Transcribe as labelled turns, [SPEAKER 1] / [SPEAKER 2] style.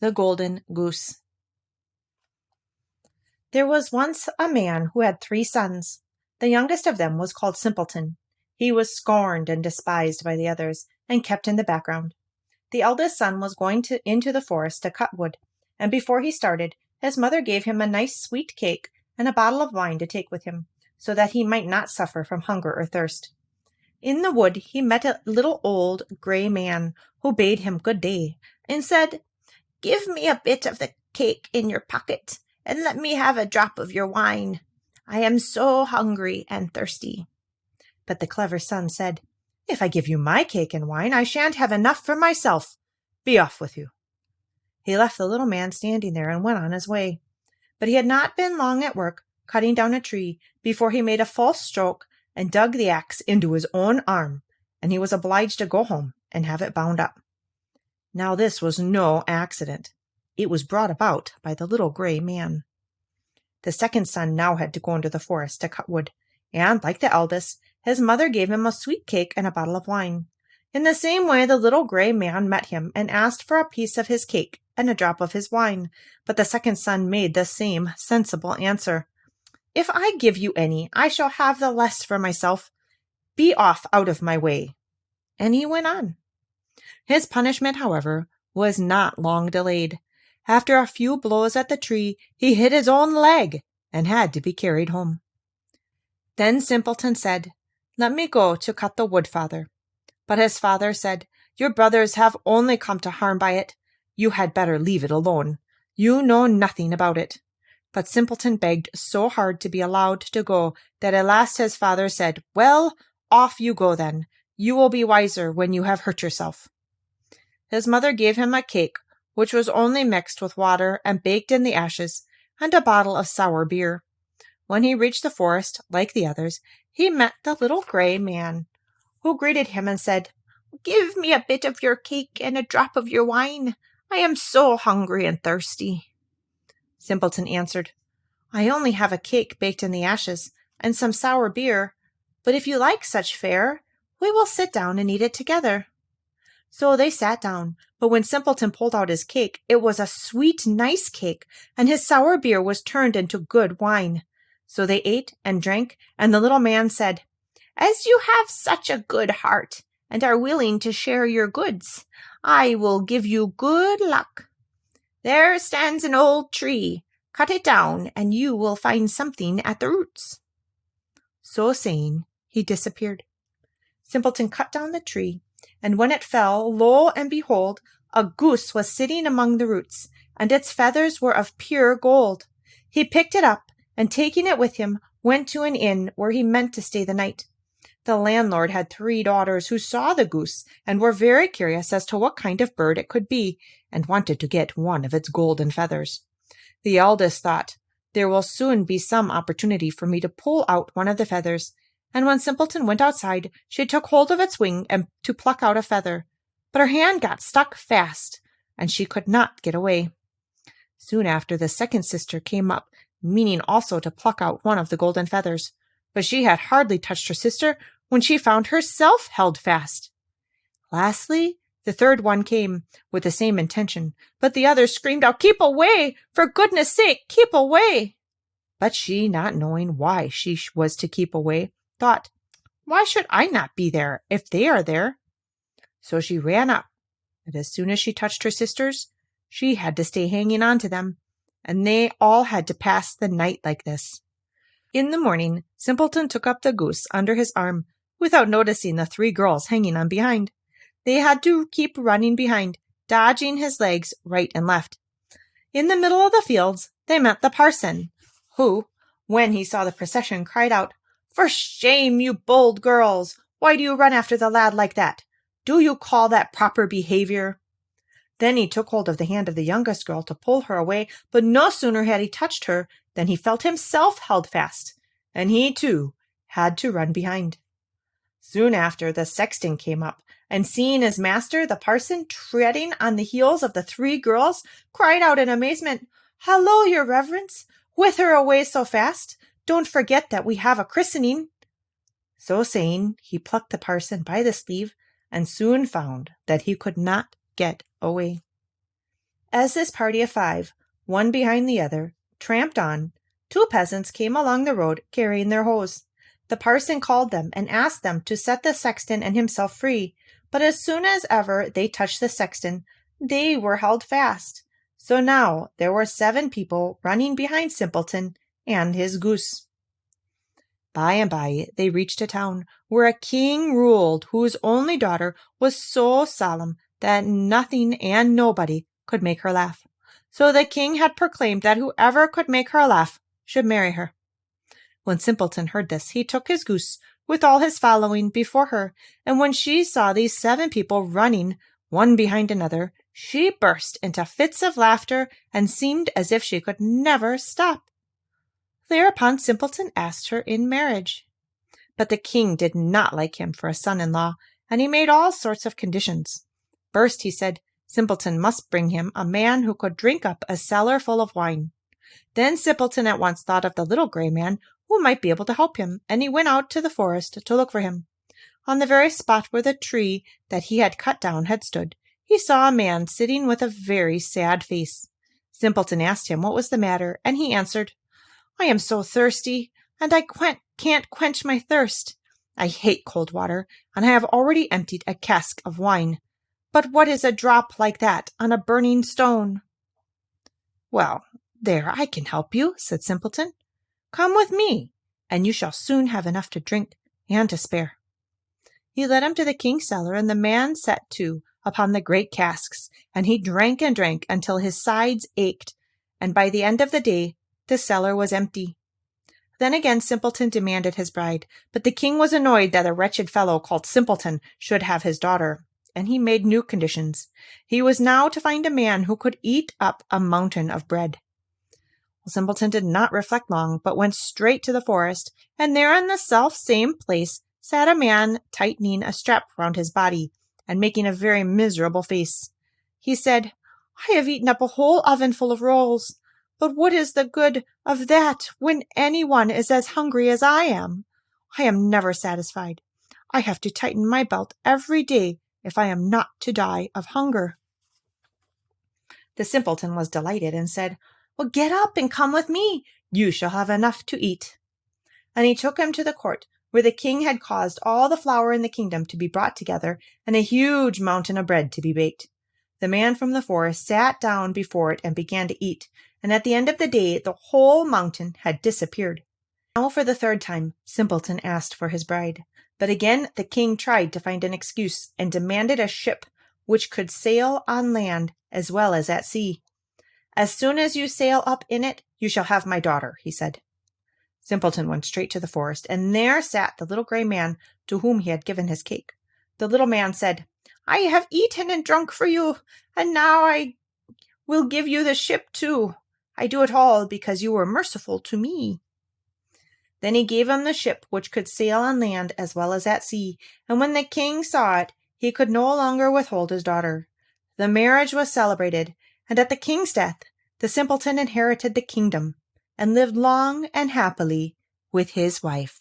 [SPEAKER 1] The Golden Goose. There was once a man who had 3 sons. The youngest of them was called Simpleton. He was scorned and despised by the others, and kept in the background. The eldest son was going into the forest to cut wood, and before he started, his mother gave him a nice sweet cake and a bottle of wine to take with him, so that he might not suffer from hunger or thirst. In the wood he met a little old gray man, who bade him good day, and said, "Give me a bit of the cake in your pocket, and let me have a drop of your wine. I am so hungry and thirsty." But the clever son said, "If I give you my cake and wine, I shan't have enough for myself. Be off with you." He left the little man standing there and went on his way. But he had not been long at work, cutting down a tree, before he made a false stroke and dug the axe into his own arm, and he was obliged to go home and have it bound up. Now this was no accident. It was brought about by the little gray man. The second son now had to go into the forest to cut wood, and, like the eldest, his mother gave him a sweet cake and a bottle of wine. In the same way the little gray man met him and asked for a piece of his cake and a drop of his wine, but the second son made the same sensible answer. "If I give you any, I shall have the less for myself. Be off out of my way." And he went on. His punishment, however, was not long delayed. After a few blows at the tree, he hit his own leg and had to be carried home. Then Simpleton said, "Let me go to cut the wood, father." But his father said, "Your brothers have only come to harm by it. You had better leave it alone. You know nothing about it." But Simpleton begged so hard to be allowed to go that at last his father said, "Well, off you go then. You will be wiser when you have hurt yourself." His mother gave him a cake, which was only mixed with water and baked in the ashes, and a bottle of sour beer. When he reached the forest, like the others, he met the little gray man, who greeted him and said, "Give me a bit of your cake and a drop of your wine. I am so hungry and thirsty." Simpleton answered, "I only have a cake baked in the ashes and some sour beer, but if you like such fare, we will sit down and eat it together." So they sat down, but when Simpleton pulled out his cake, it was a sweet, nice cake, and his sour beer was turned into good wine. So they ate and drank, and the little man said, "As you have such a good heart, and are willing to share your goods, I will give you good luck. There stands an old tree. Cut it down, and you will find something at the roots." So saying, he disappeared. Simpleton cut down the tree, and when it fell, lo and behold, a goose was sitting among the roots, and its feathers were of pure gold. He picked it up, and taking it with him, went to an inn where he meant to stay the night. The landlord had 3 daughters who saw the goose and were very curious as to what kind of bird it could be, and wanted to get one of its golden feathers. The eldest thought, "There will soon be some opportunity for me to pull out one of the feathers," and when Simpleton went outside, she took hold of its wing and to pluck out a feather, but her hand got stuck fast, and she could not get away. Soon after, the second sister came up, meaning also to pluck out one of the golden feathers, but she had hardly touched her sister when she found herself held fast. Lastly, the third one came with the same intention, but the others screamed out, "Keep away! For goodness' sake, keep away!" But she, not knowing why she was to keep away, thought, "Why should I not be there if they are there?" So she ran up, but as soon as she touched her sisters, she had to stay hanging on to them, and they all had to pass the night like this. In the morning, Simpleton took up the goose under his arm, without noticing the 3 girls hanging on behind. They had to keep running behind, dodging his legs right and left. In the middle of the fields, they met the parson, who, when he saw the procession, cried out, "For shame, you bold girls! Why do you run after the lad like that? Do you call that proper behavior?" Then he took hold of the hand of the youngest girl to pull her away, but no sooner had he touched her than he felt himself held fast, and he, too, had to run behind. Soon after, the sexton came up, and seeing his master, the parson, treading on the heels of the 3 girls, cried out in amazement, "Hallo, your reverence! Whither away so fast? Don't forget that we have a christening." So saying, he plucked the parson by the sleeve, and soon found that he could not get away. As this party of 5, one behind the other, tramped on, 2 peasants came along the road carrying their hoes. The parson called them and asked them to set the sexton and himself free, but as soon as ever they touched the sexton, they were held fast. So now there were 7 people running behind Simpleton and his goose. By and by they reached a town where a king ruled whose only daughter was so solemn that nothing and nobody could make her laugh. So the king had proclaimed that whoever could make her laugh should marry her. When Simpleton heard this, he took his goose with all his following before her, and when she saw these 7 people running one behind another, she burst into fits of laughter and seemed as if she could never stop. Thereupon Simpleton asked her in marriage. But the king did not like him for a son-in-law, and he made all sorts of conditions. First, he said, Simpleton must bring him a man who could drink up a cellar full of wine. Then Simpleton at once thought of the little gray man who might be able to help him, and he went out to the forest to look for him. On the very spot where the tree that he had cut down had stood, he saw a man sitting with a very sad face. Simpleton asked him what was the matter, and he answered, I am so thirsty, and I can't quench my thirst. I hate cold water, and I have already emptied a cask of wine. But what is a drop like that on a burning stone? Well, there, I can help you, said Simpleton. Come with me, and you shall soon have enough to drink and to spare. He led him to the king's cellar, and the man set to upon the great casks, and he drank and drank until his sides ached, and by the end of the day the cellar was empty. Then again Simpleton demanded his bride, but the king was annoyed that a wretched fellow called Simpleton should have his daughter, and he made new conditions. He was now to find a man who could eat up a mountain of bread. Simpleton did not reflect long, but went straight to the forest, and there in the self-same place sat a man tightening a strap round his body, and making a very miserable face. He said, I have eaten up a whole oven full of rolls, but what is the good of that when anyone is as hungry as I am? I am never satisfied. I have to tighten my belt every day if I am not to die of hunger. The simpleton was delighted and said, Well, get up and come with me. You shall have enough to eat. And he took him to the court, where the king had caused all the flour in the kingdom to be brought together and a huge mountain of bread to be baked. The man from the forest sat down before it and began to eat, and at the end of the day the whole mountain had disappeared. Now for the third time Simpleton asked for his bride, but again the king tried to find an excuse and demanded a ship which could sail on land as well as at sea. As soon as you sail up in it, you shall have my daughter, he said. Simpleton went straight to the forest, and there sat the little gray man to whom he had given his cake. The little man said, I have eaten and drunk for you, and now I will give you the ship too. I do it all because you were merciful to me. Then he gave him the ship which could sail on land as well as at sea, and when the king saw it, he could no longer withhold his daughter. The marriage was celebrated, and at the king's death, the simpleton inherited the kingdom and lived long and happily with his wife.